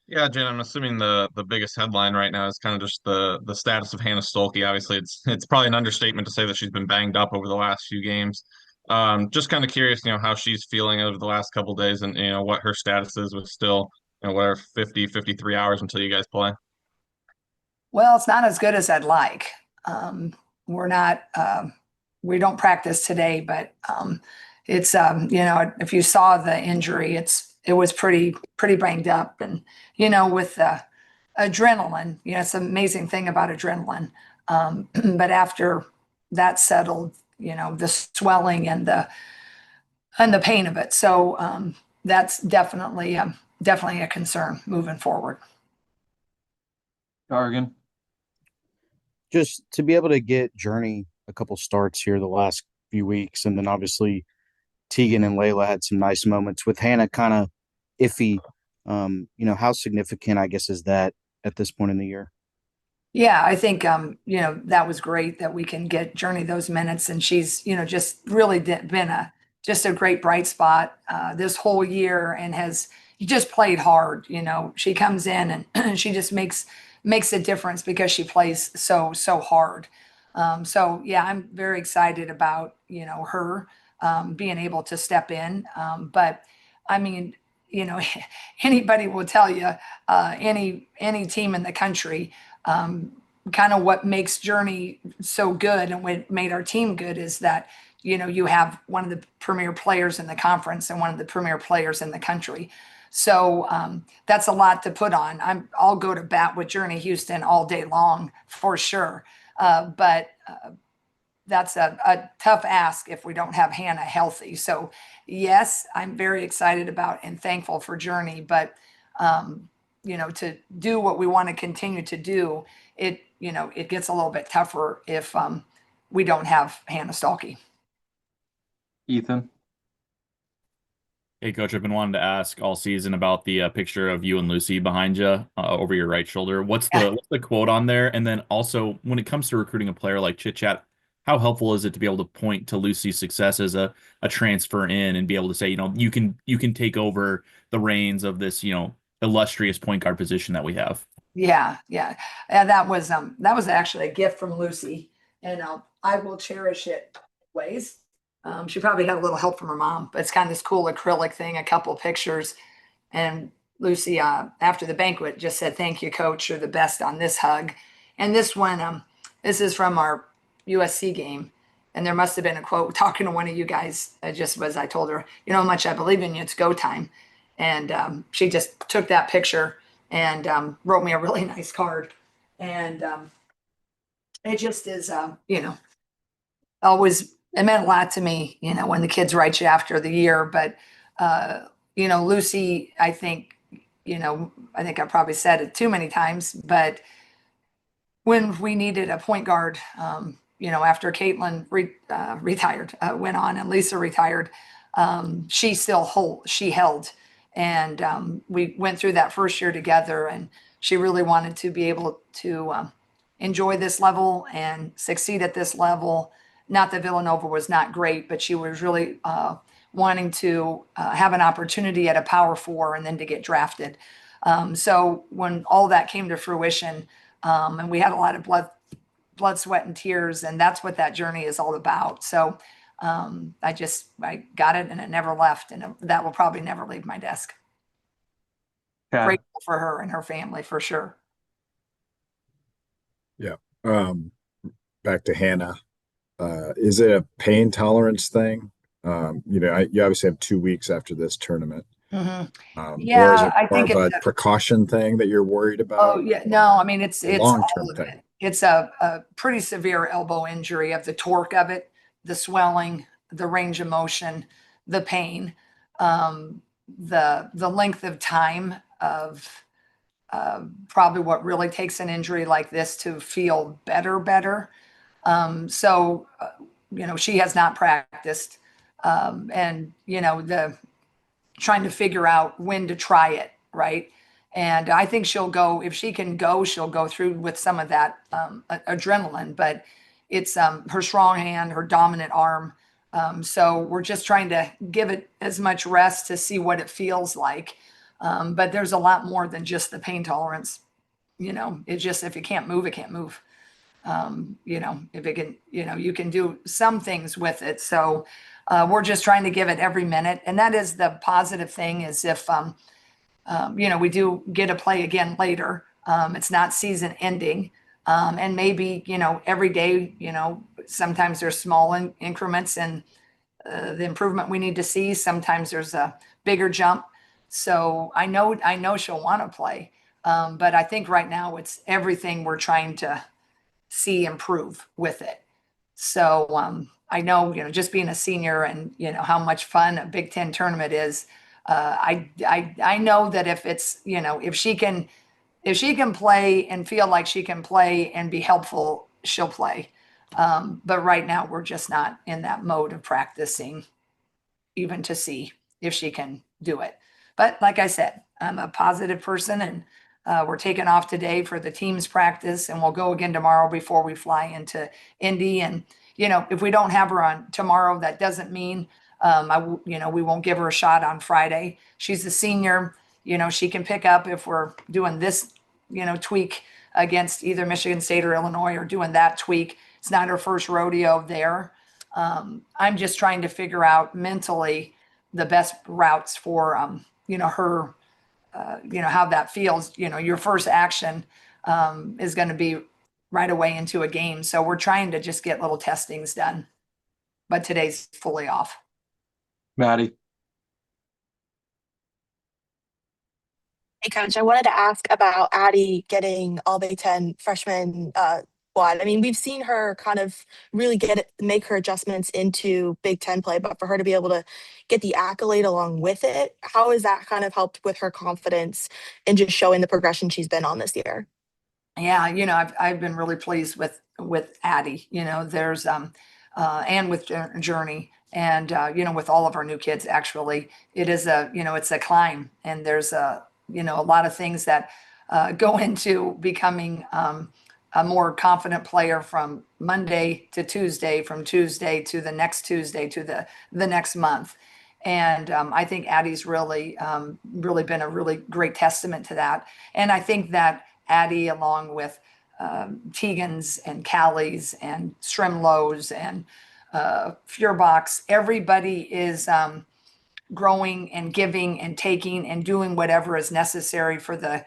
Yeah, Jen, I'm assuming the biggest headline right now is kind of just the status of Hannah Stolke. Obviously, it's probably an understatement to say that she's been banged up over the last few games. Just kind of curious, how she's feeling over the last couple days and what her status is with still, whatever 50, 53 hours until you guys play. Well, it's not as good as I'd like. Um, we're not, we don't practice today, but it's, if you saw the injury, it was pretty banged up. And, with adrenaline, it's an amazing thing about adrenaline. But after that settled, the swelling and the pain of it. So that's definitely a concern moving forward. Gargan. Just to be able to get Journey a couple starts here the last few weeks, and then obviously Tegan and Layla had some nice moments with Hannah kind of iffy. How significant, I guess, is that at this point in the year? Yeah, I think that was great that we can get Journey those minutes, and she's just really been a great bright spot this whole year, and has just played hard. She comes in and she just makes a difference because she plays so hard. So yeah, I'm very excited about her being able to step in. But I mean, anybody will tell you, any team in the country, kind of what makes Journey so good and what made our team good is that you have one of the premier players in the conference and one of the premier players in the country. So that's a lot to put on. I'll go to bat with Journey Houston all day long for sure. But that's a tough ask if we don't have Hannah healthy. So yes, I'm very excited about and thankful for Journey, but to do what we want to continue to do, it gets a little bit tougher if we don't have Hannah Stalkey. Ethan. Hey, Coach, I've been wanting to ask all season about the picture of you and Lucy behind you over your right shoulder. What's the quote on there? And then also, when it comes to recruiting a player like Chit Chat, how helpful is it to be able to point to Lucy's success as a transfer in and be able to say, you can take over the reins of this, illustrious point guard position that we have? Yeah. And that was actually a gift from Lucy, and I will cherish it always. She probably had a little help from her mom, but it's kind of this cool acrylic thing, a couple pictures. And Lucy, after the banquet, just said, "Thank you, Coach. You're the best on this hug." And this one, this is from our USC game. And there must have been a quote talking to one of you guys. It just was, I told her, "You know how much I believe in you. It's go time." And she just took that picture and wrote me a really nice card. And it just is, always, it meant a lot to me, when the kids write you after the year. But, Lucy, I think I probably said it too many times, but when we needed a point guard, after Caitlin retired, went on and Lisa retired, she held. And we went through that first year together, and she really wanted to be able to enjoy this level and succeed at this level. Not that Villanova was not great, but she was really wanting to have an opportunity at a Power Four and then to get drafted. So when all that came to fruition, and we had a lot of blood, sweat, and tears, and that's what that journey is all about. So I got it, and it never left, and that will probably never leave my desk. Chad. Grateful for her and her family for sure. Yeah. Back to Hannah. Is it a pain tolerance thing? You obviously have 2 weeks after this tournament. Mm-hmm. Or is Yeah, it I more think of it's a precaution thing that you're worried oh about? yeah, no, I mean it's Long-term all of thing. it. It's a pretty severe elbow injury of the torque of it, the swelling, the range of motion, the pain, the length of time of probably what really takes an injury like this to feel better. She has not practiced, and the trying to figure out when to try it, right? And I think she'll go, if she can go, she'll go through with some of that adrenaline, but it's her strong hand, her dominant arm. So we're just trying to give it as much rest to see what it feels like. But there's a lot more than just the pain tolerance. It's just, if you can't move, it can't move. If it can, you can do some things with it. So we're just trying to give it every minute. And that is the positive thing, is if, we do get to play again later. It's not season ending. And maybe, every day, sometimes there's small increments and the improvement we need to see. Sometimes there's a bigger jump. So I know she'll want to play. But I think right now it's everything we're trying to see improve with it. So I know, just being a senior and, how much fun a Big Ten tournament is. I know that if it's, if she can play and feel like she can play and be helpful, she'll play. But right now we're just not in that mode of practicing even to see if she can do it. But like I said, I'm a positive person, and we're taking off today for the team's practice, and we'll go again tomorrow before we fly into Indy. And, if we don't have her on tomorrow, that doesn't mean, we won't give her a shot on Friday. She's a senior, she can pick up if we're doing this, tweak against either Michigan State or Illinois, or doing that tweak. It's not her first rodeo there. I'm just trying to figure out mentally the best routes for, her, how that feels. Your first action is going to be right away into a game. So we're trying to just get little testings done. But today's fully off. Maddie. Hey, Coach, I wanted to ask about Addie getting all Big Ten freshman squad. I mean, we've seen her kind of really make her adjustments into Big Ten play, but for her to be able to get the accolade along with it, how has that kind of helped with her confidence and just showing the progression she's been on this year? Yeah, I've been really pleased with Addie. There's and with Journey, and with all of our new kids. Actually, it is it's a climb, and there's a lot of things that go into becoming a more confident player from Monday to Tuesday, from Tuesday to the next Tuesday to the next month. And I think Addie's really been a really great testament to that. And I think that Addie, along with Tegan's and Callie's and Strimlow's and Feuerbach's, everybody is growing and giving and taking and doing whatever is necessary for the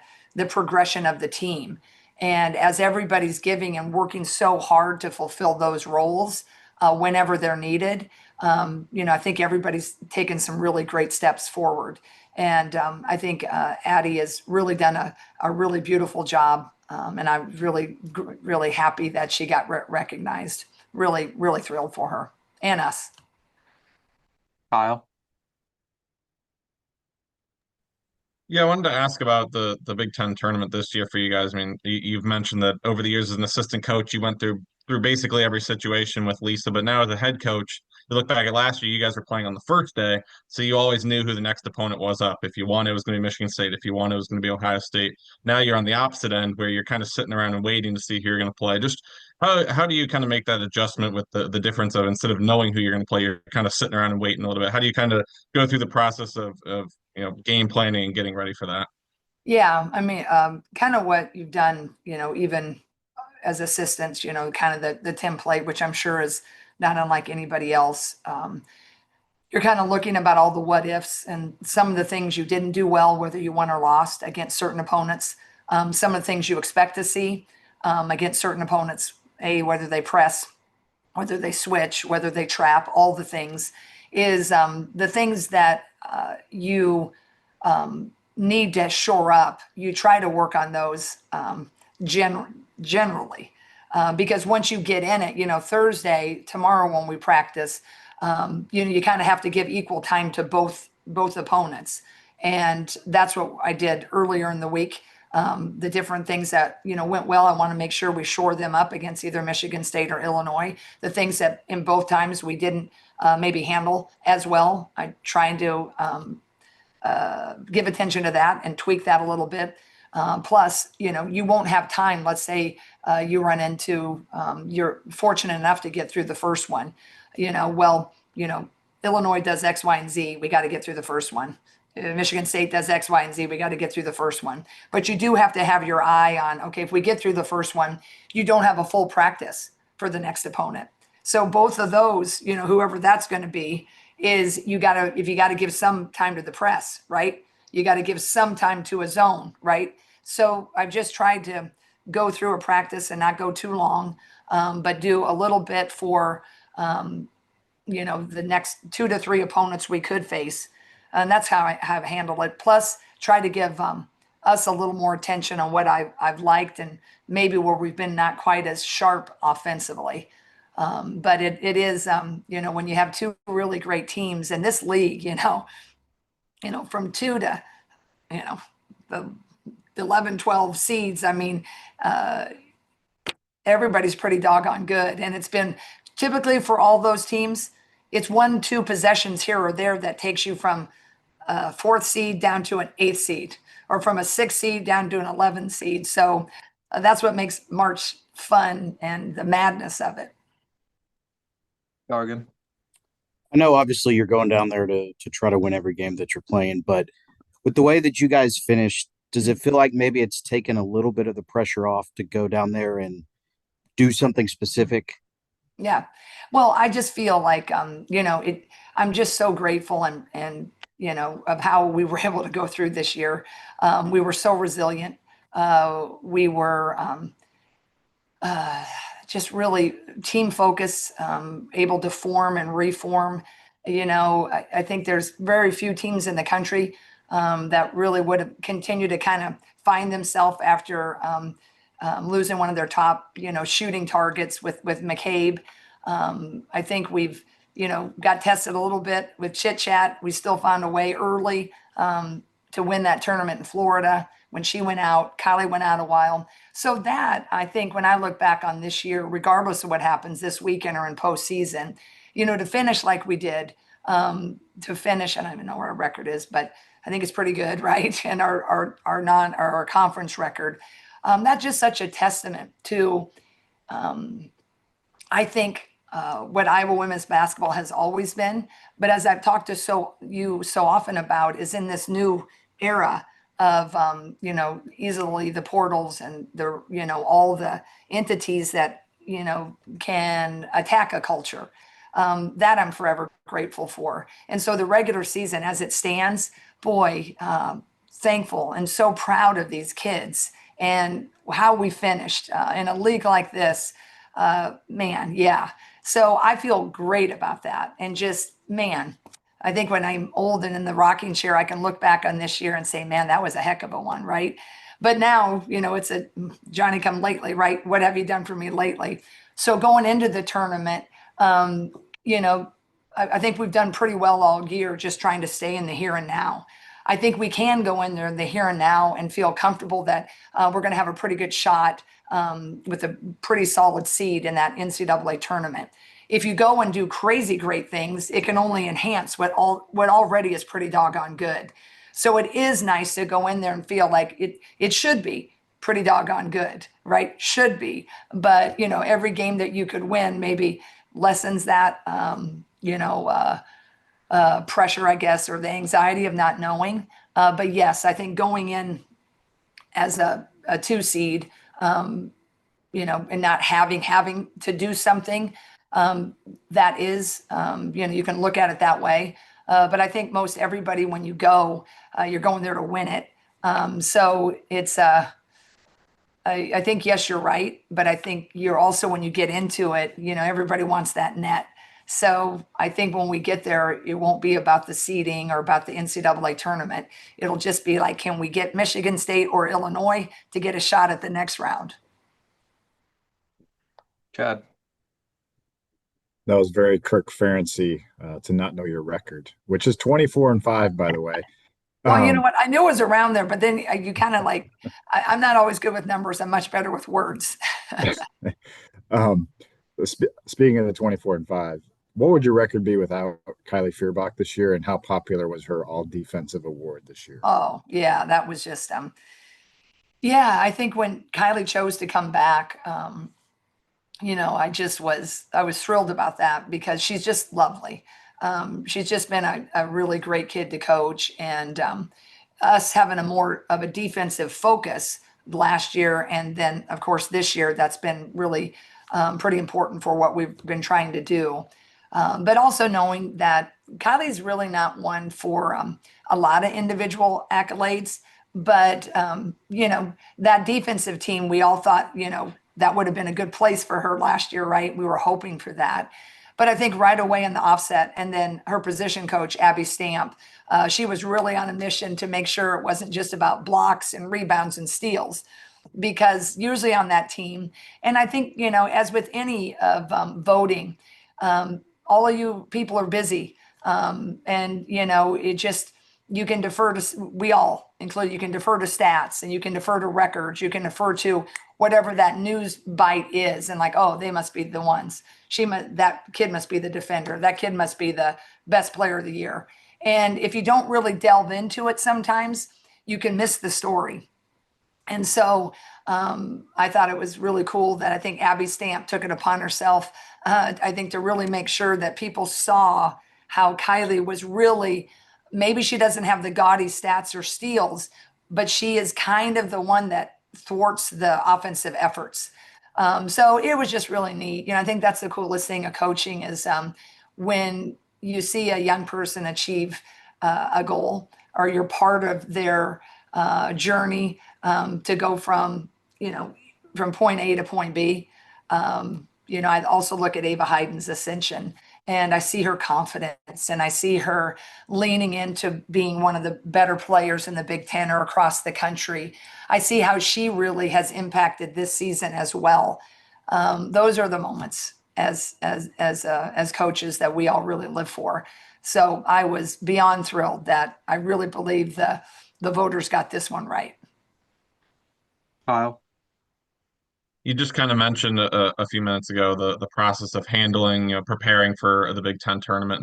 progression of the team. And as everybody's giving and working so hard to fulfill those roles whenever they're needed, I think everybody's taken some really great steps forward. And I think Addie has really done a really beautiful job. And I'm really, really happy that she got recognized. Really, really thrilled for her and us. Kyle. Yeah, I wanted to ask about the Big Ten tournament this year for you guys. I mean, you've mentioned that over the years as an assistant coach, you went through basically every situation with Lisa, but now as a head coach, you look back at last year, you guys were playing on the first day, so you always knew who the next opponent was up. If you won, it was going to be Michigan State. If you won, it was going to be Ohio State. Now you're on the opposite end where you're kind of sitting around and waiting to see who you're going to play. Just how do you kind of make that adjustment with the difference of, instead of knowing who you're going to play, you're kind of sitting around and waiting a little bit? How do you kind of go through the process of game planning and getting ready for that? Yeah, I mean, kind of what you've done, even as assistants, kind of the template, which I'm sure is not unlike anybody else. You're kind of looking about all the what ifs and some of the things you didn't do well, whether you won or lost against certain opponents. Some of the things you expect to see against certain opponents, whether they press, whether they switch, whether they trap, all the things is the things that you need to shore up. You try to work on those generally, because once you get in it, Thursday, tomorrow when we practice, you kind of have to give equal time to both opponents. And that's what I did earlier in the week. The different things that, went well, I want to make sure we shore them up against either Michigan State or Illinois. The things that in both times we didn't maybe handle as well, I trying to give attention to that and tweak that a little bit. Plus, you won't have time. Let's say you run into, you're fortunate enough to get through the first one. Illinois does X, Y, and Z. We got to get through the first one. Michigan State does X, Y, and Z. We got to get through the first one. But you do have to have your eye on, okay, if we get through the first one, you don't have a full practice for the next opponent. So both of those, whoever that's going to be, is if you got to give some time to the press, right? You got to give some time to a zone, right? So I've just tried to go through a practice and not go too long, but do a little bit for, the next 2 to 3 opponents we could face. And that's how I have handled it. Plus, try to give us a little more attention on what I've liked and maybe where we've been not quite as sharp offensively. But it is, when you have 2 really great teams in this league, from 2 to, the 11, 12 seeds, I mean, everybody's pretty doggone good. And it's been typically for all those teams, it's 1, 2 possessions here or there that takes you from a 4th seed down to an 8th seed, or from a 6th seed down to an 11th seed. So that's what makes March fun and the madness of it. Gargan. I know obviously you're going down there to try to win every game that you're playing, but with the way that you guys finished, does it feel like maybe it's taken a little bit of the pressure off to go down there and do something specific? Yeah. Well, I just feel like, I'm just so grateful and, of how we were able to go through this year. We were so resilient. We were just really team focused, able to form and reform. I think there's very few teams in the country that really would have continued to kind of find themselves after losing one of their top, shooting targets with McCabe. I think we've, got tested a little bit with Chit Chat. We still found a way early to win that tournament in Florida. When she went out, Kylie went out a while. So that, I think, when I look back on this year, regardless of what happens this weekend or in postseason, to finish like we did, to finish, I don't even know where our record is, but I think it's pretty good, right? And our conference record. That's just such a testament to, I think, what Iowa women's basketball has always been. But as I've talked to you so often about, is in this new era of, easily the portals and the, all the entities that, can attack a culture. That I'm forever grateful for. And so the regular season as it stands, boy, thankful and so proud of these kids and how we finished in a league like this. Man, yeah. So I feel great about that. And just, man, I think when I'm old and in the rocking chair, I can look back on this year and say, man, that was a heck of a one, right? But now, it's a Johnny come lately, right? What have you done for me lately? So going into the tournament, I think we've done pretty well all year just trying to stay in the here and now. I think we can go in there in the here and now and feel comfortable that we're going to have a pretty good shot with a pretty solid seed in that NCAA tournament. If you go and do crazy great things, it can only enhance what already is pretty doggone good. So it is nice to go in there and feel like it should be pretty doggone good, right? Should be. But, every game that you could win maybe lessens that, pressure, I guess, or the anxiety of not knowing. But yes, I think going in as a 2 seed, and not having to do something that is, you can look at it that way. But I think most everybody, when you go, you're going there to win it. So it's, I think, yes, you're right. But I think you're also, when you get into it, everybody wants that net. So I think when we get there, it won't be about the seeding or about the NCAA tournament. It'll just be like, can we get Michigan State or Illinois to get a shot at the next round? Chad. That was very Kirk Ferency to not know your record, which is 24-5, by the way. Well, you know what? I knew it was around there, but then you kind of like, I'm not always good with numbers. I'm much better with words. Speaking of the 24-5, what would your record be without Kylie Feuerbach this year, and how popular was her all defensive award this year? Oh, yeah, that was just, yeah, I think when Kylie chose to come back, I was thrilled about that because she's just lovely. She's just been a really great kid to coach, and us having a more of a defensive focus last year, and then of course this year, that's been really pretty important for what we've been trying to do. But also knowing that Kylie's really not one for a lot of individual accolades, but that defensive team, we all thought, that would have been a good place for her last year, right? We were hoping for that. But I think right away in the offset, and then her position coach, Abby Stamp, she was really on a mission to make sure it wasn't just about blocks and rebounds and steals, because usually on that team, and I think, as with any of voting, all of you people are busy. And, it just, you can defer to, we all include, you can defer to stats, and you can defer to records, you can defer to whatever that news bite is, and like, oh, they must be the ones. That kid must be the defender. That kid must be the best player of the year. And if you don't really delve into it, sometimes you can miss the story. And so I thought it was really cool that I think Abby Stamp took it upon herself, I think, to really make sure that people saw how Kylie was really, maybe she doesn't have the gaudy stats or steals, but she is kind of the one that thwarts the offensive efforts. So it was just really neat. I think that's the coolest thing of coaching is when you see a young person achieve a goal, or you're part of their journey to go from point A to point B. I also look at Ava Hyden's ascension, and I see her confidence, and I see her leaning into being one of the better players in the Big Ten or across the country. I see how she really has impacted this season as well. Those are the moments as coaches that we all really live for. So I was beyond thrilled that I really believe the voters got this one right. Kyle. You just kind of mentioned a few minutes ago the process of handling, preparing for the Big Ten tournament,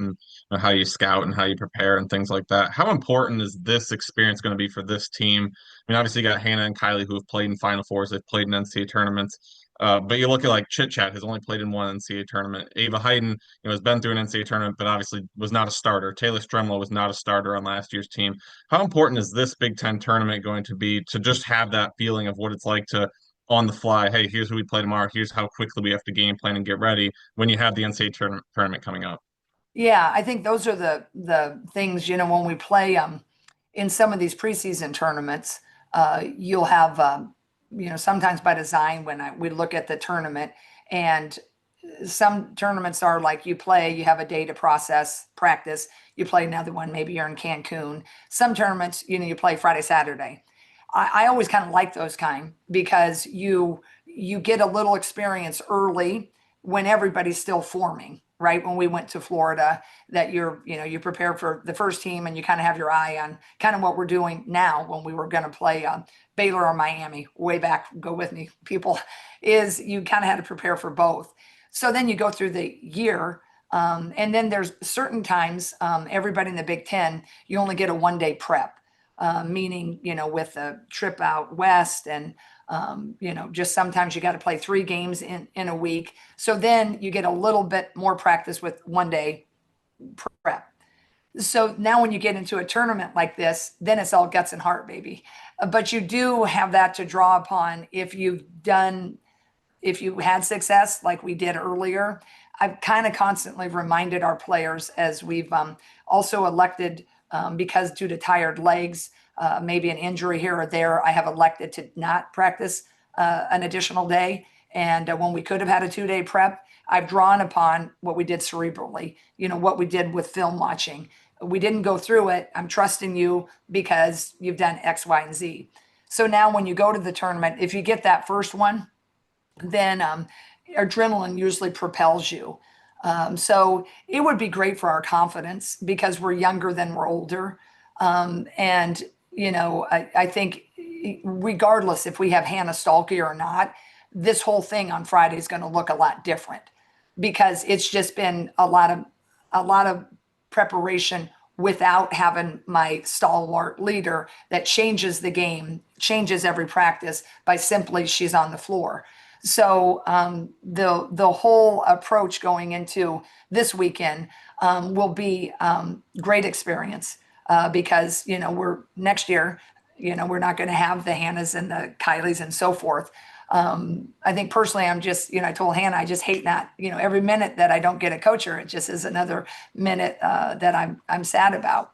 and how you scout and how you prepare and things like that. How important is this experience going to be for this team? I mean, obviously you got Hannah and Kylie who have played in Final Fours, they've played in NCAA tournaments. But you look at like Chit Chat has only played in one NCAA tournament. Ava Hayden, has been through an NCAA tournament, but obviously was not a starter. Taylor Stremlow was not a starter on last year's team. How important is this Big Ten tournament going to be to just have that feeling of what it's like to on the fly, hey, here's who we play tomorrow, here's how quickly we have to game plan and get ready when you have the NCAA tournament coming up? Yeah, I think those are the things, when we play in some of these preseason tournaments, you'll have sometimes by design when we look at the tournament, and some tournaments are like you have a day to practice, you play another one, maybe you're in Cancun. Some tournaments, you play Friday, Saturday. I always kind of like those because you get a little experience early when everybody's still forming, right? When we went to Florida, that you prepare for the first team, and you kind of have your eye on kind of what we're doing now when we were going to play Baylor or Miami way back, go with me, people, is you kind of had to prepare for both. So then you go through the year, and then there's certain times, everybody in the Big Ten, you only get a 1-day prep. Meaning, with a trip out west, and, just sometimes you got to play 3 games in a week. So then you get a little bit more practice with 1-day prep. So now when you get into a tournament like this, then it's all guts and heart, baby. But you do have that to draw upon if you had success like we did earlier. I've kind of constantly reminded our players, as we've also elected, because due to tired legs, maybe an injury here or there, I have elected to not practice an additional day. And when we could have had a 2-day prep, I've drawn upon what we did cerebrally, what we did with film watching. We didn't go through it. I'm trusting you because you've done X, Y, and Z. So now when you go to the tournament, if you get that first one, then adrenaline usually propels you. So it would be great for our confidence because we're younger than we're older. And, I think regardless if we have Hannah Stalky or not, this whole thing on Friday is going to look a lot different because it's just been a lot of preparation without having my stalwart leader that changes the game, changes every practice by simply she's on the floor. So the whole approach going into this weekend, will be great experience because, we're next year, we're not going to have the Hannahs and the Kylies and so forth. I think personally, I'm just, I told Hannah, I just hate that, every minute that I don't get a coach her, it just is another minute that I'm sad about.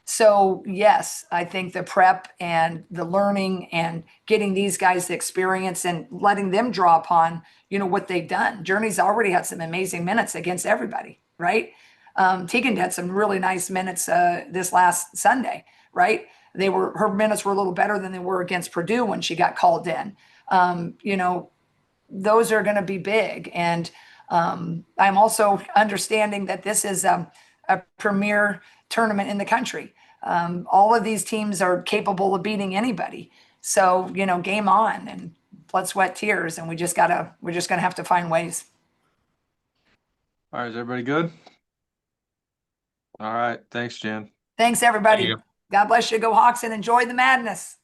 So yes, I think the prep and the learning and getting these guys the experience and letting them draw upon, what they've done. Journey's already had some amazing minutes against everybody, right? Tegan had some really nice minutes this last Sunday, right? Her minutes were a little better than they were against Purdue when she got called in. Those are going to be big. And I'm also understanding that this is a premier tournament in the country. All of these teams are capable of beating anybody. So, game on and blood, sweat, tears. And we're just going to have to find ways. All right, is everybody good? All right, thanks, Jan. Thanks, everybody. Thank you. God bless you. Go Hawks and enjoy the madness.